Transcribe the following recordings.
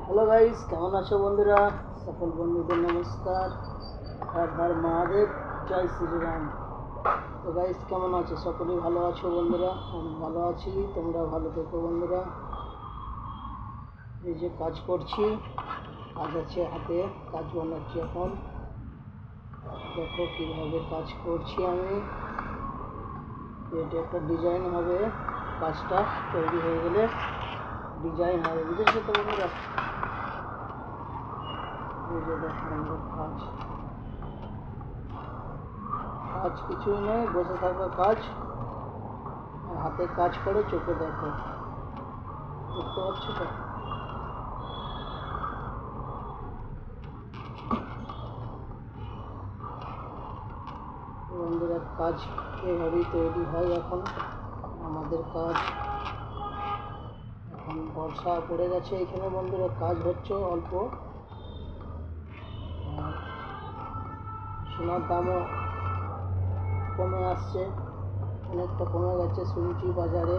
Hello guys, কেমন আছো বন্ধুরা? সকল বন্ধুদের নমস্কার। হর হর মহাদেব, জয় শ্রীরাম। তো গাইস, কেমন আছো? সকলেই ভালো আছো বন্ধুরা? আমি ভালো আছি, তোমরা ভালো থেকো বন্ধুরা। এই যে কাজ করছি, কাজ আছে হাতে, কাজ বানাচ্ছি এখন। দেখো কীভাবে কাজ করছি আমি। এটা একটা ডিজাইন হবে, কাজটা তৈরি হয়ে গেলে ডিজাইন হবে, বুঝেছো তো বন্ধুরা? কাজ কাজ কিছুই নয়, বসে থাকা কাজ। হাতে কাজ করে চোখে দেখো, দেখতে পাচ্ছ তো? বন্ধুরা, কাজ এভাবেই তৈরি হয় এখন আমাদের কাজ। এখন বর্ষা পড়ে গেছে এখানে বন্ধুরা, কাজ হচ্ছে অল্প। সোনার দামও কমে আসছে, অনেকটা কমে গেছে শুনছি বাজারে।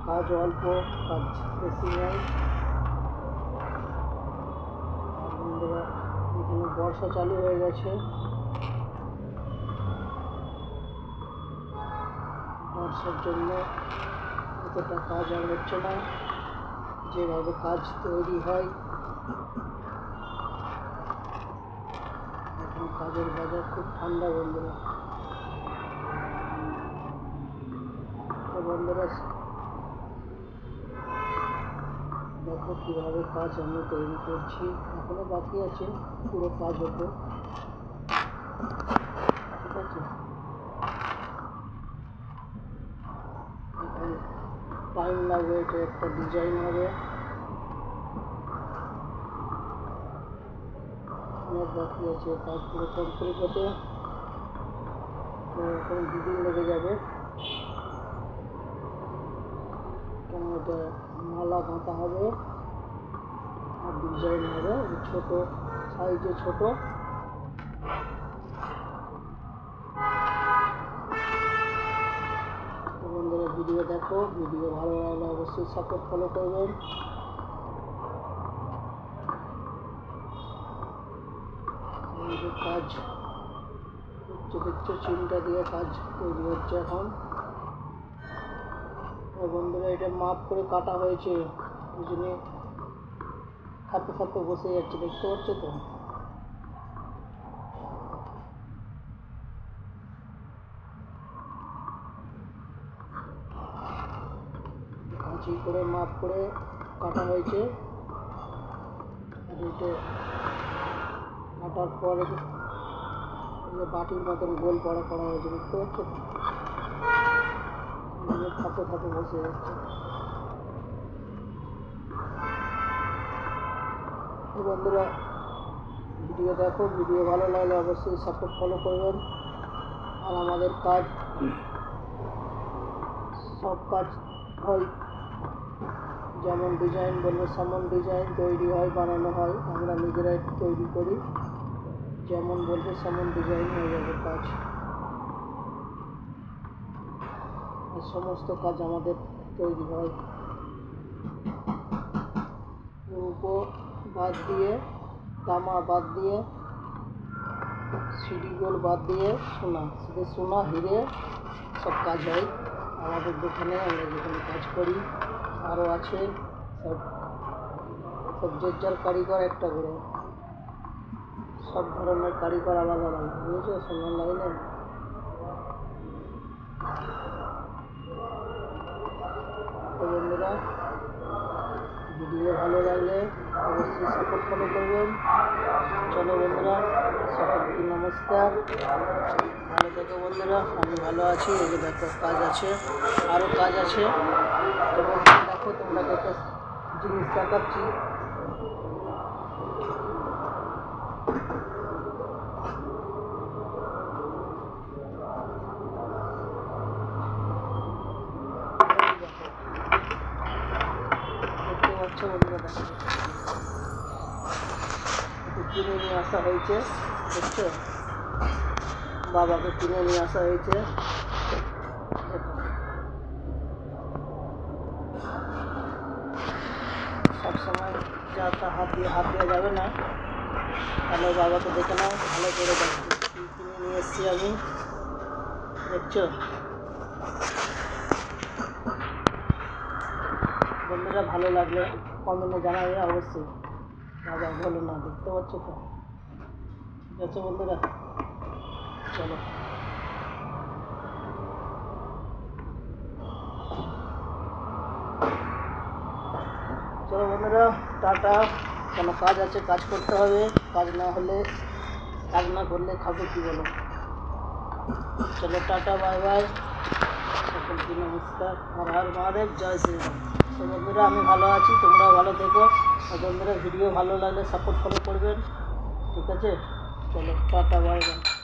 কাজ অল্প, কাজ বেশি নেই। বন্ধুরা, এখানে বর্ষা চালু হয়ে গেছে, বর্ষার জন্য এতটা কাজ আর হচ্ছে না যেভাবে কাজ তৈরি হয়। এখন কাজের বাজার খুব ঠান্ডা বন্ধুরা। তো বন্ধুরা, দেখো কীভাবে কাজ আমি তৈরি করছি। এখনো বাকি আছে পুরো কাজ হতে, ঠিক আছে? এখন টাইম লাগবে, এটা একটা ডিজাইন হবে, অনেক বাকি আছে কাজ পুরো কমপ্লিট হতে। তো এখন দুদিন লেগে যাবে, কেন এটা মালা গাঁথা হবে আর ডিজাইন হবে। ছোট সাইজে ছোট। বন্ধুরা, ভিডিও দেখো, ভিডিও ভালো লাগলে অবশ্যই সাপোর্ট ফলো করবেন। এই যে কাজ হচ্ছে দেখছো, চিমটা দিয়ে কাজ তৈরি হচ্ছে এখন। বন্ধুরা, এটা মাপ করে কাটা হয়েছে, ওই জন্য খাপে খাপে বসে যাচ্ছে, দেখতে পাচ্ছ তো? কাঁচি করে মাপ করে কাটা হয়েছে। আর এটা কাটার পরে বাটির মতন গোল করা হয়েছে, দেখতে পাচ্ছ তো? খাপে খাপে বসে যাচ্ছে। বন্ধুরা, ভিডিও দেখো, ভিডিও ভালো লাগলে অবশ্যই সাপোর্ট ফলো করবেন। আর আমাদের কাজ, সব কাজ হয়, যেমন ডিজাইন বলবে সেমন ডিজাইন তৈরি হয়, বানানো হয়। আমরা নিজেরাই তৈরি করি, যেমন বলবে সেমন ডিজাইন হয়ে যাবে কাজ। আর সমস্ত কাজ আমাদের তৈরি হয়। রূপো বাদ দিয়ে, তামা বাদ দিয়ে, সিডি গোল্ড বাদ দিয়ে সোনা, শুধু সোনা হিরে সব কাজ হয় আমাদের দোকানে। আমরা যেখানে কাজ করি আরও আছে, সব যে যার কারিগর একটা করে, সব ধরনের কারিগর আলাদা আলাদা, বুঝেছো? সোনার লাইনে। তো বন্ধুরা, ভিডিও ভালো লাগলে অবশ্যই সাপোর্ট ফলো করবেন। চলো বন্ধুরা, সকলকে নমস্কার, ভালো থেকো বন্ধুরা। আমি ভালো আছি। এই যে দেখো কাজ আছে, আরও কাজ আছে। তো বন্ধুরা দেখো, তোমরা একটা জিনিস দেখাচ্ছি। দেখতে পাচ্ছ বন্ধুরা, দেখো কিনে নিয়ে আসা হয়েছে, দেখছো? বাবাকে কিনে নিয়ে আসা হয়েছে। দেখো সবসময় যা তা হাত দেওয়া যাবে না। ভালো বাবাকে দেখে নাও, ভালো করে দেখো কী কিনে নিয়ে এসেছি আমি, দেখছো বন্ধুরা? ভালো লাগলে কমেন্টে জানাবে অবশ্যই। বাবা ভালো না, দেখতে পাচ্ছ তো? ঠিক আছে বন্ধুরা, চলো চলো বন্ধুরা, টাটা। কোনো কাজ আছে, কাজ করতে হবে, কাজ না করলে খাবে কি বলো? চলো টাটা, বাই বাই, সকলকে নমস্কার, হর হর মহাদেব, জয় শ্রীরাম। তো বন্ধুরা, আমি ভালো আছি, তোমরাও ভালো থেকো। আর বন্ধুরা, ভিডিও ভালো লাগলে সাপোর্ট করবেন, ঠিক আছে? চলো টাটা, বাই বাই।